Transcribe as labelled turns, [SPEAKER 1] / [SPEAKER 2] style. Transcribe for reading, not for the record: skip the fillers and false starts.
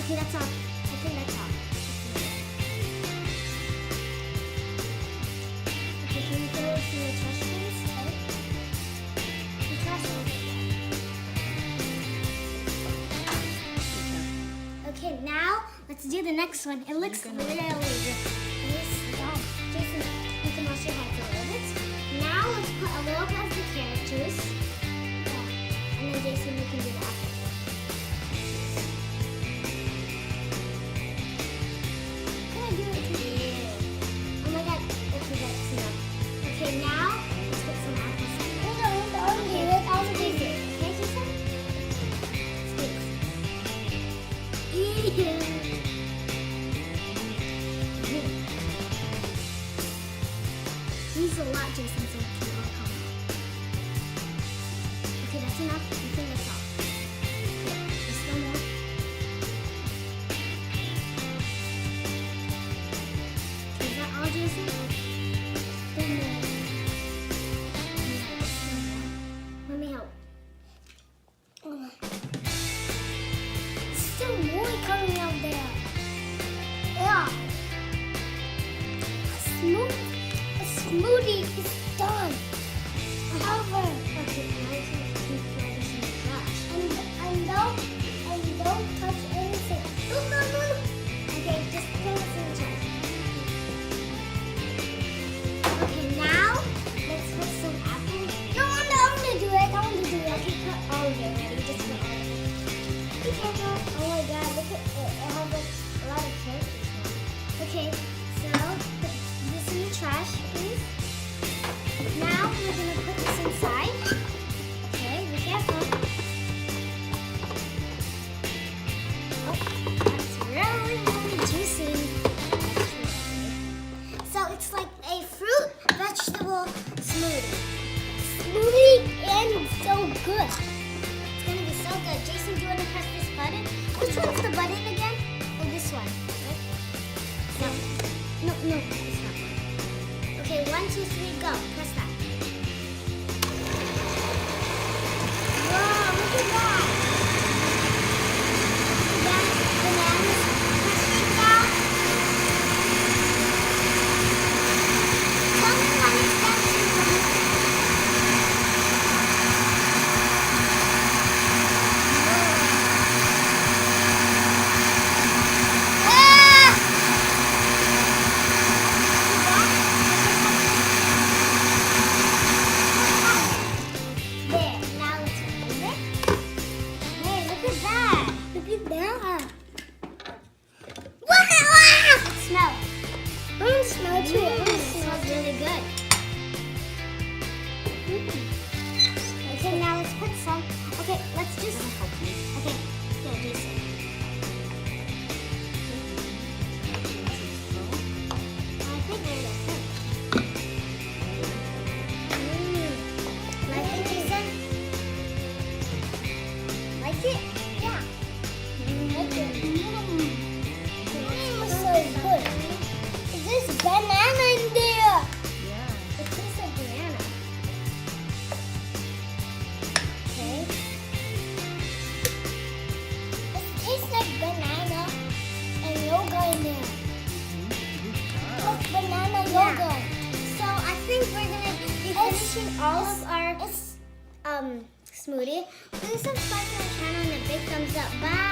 [SPEAKER 1] Okay, that's all. I think that's all. Okay, can you throw it in the trash, please? Okay. The trash is okay, now let's do the next one. It looks really good. Jacen, you can wash your hands a little bit. Now let's put a little bit of the carrot juice. And then Jacen, you can do the apple. Can I do it too? Oh my god. Okay, that's enough. Okay, now let's put some apple cider. Okay, let's also Jacen. Okay, Jacen? Sticks. Use a lot, Jacen, so it can all come out. Okay, that's enough. I think that's all. Okay, there's still more. Okay, is that all, Jacen? Still more. Let me help. There's still more coming out there. Yeah. A smoothie is done. However, okay, now we can throw this in the trash. And don't touch anything. No. Okay, just throw this in the trash. Okay, now let's put some apple. No, I want to do it. Okay, put all of it. Ready? Just put all of it. Be careful. Oh my god, look at it. It has like a lot of characters now. Okay, so put this in the trash, please. Now we're going to put this inside. Okay, be careful. Oh, that's really juicy. So it's like a fruit vegetable smoothie. Smoothie and so good. It's going to be so good. Jacen, do you want to press this button? Which one's the button again? Oh, this one. Right? No, it's not one. Okay, 1, 2, 3, go. Press that. Wow, look at that. Bananas pressing down. Tell me when it's done. Okay, now let's put some. Okay, let's just. Okay, yeah, Jacen. I think we're okay. Like it, Jacen? Like it? Yeah. Like it. It's so good. There's banana in there. Yeah. It tastes like banana. Okay. It tastes like banana and yogurt in there. It's banana yogurt. So I think we're gonna be finishing all of our smoothie. Please subscribe to our channel and a big thumbs up. Bye.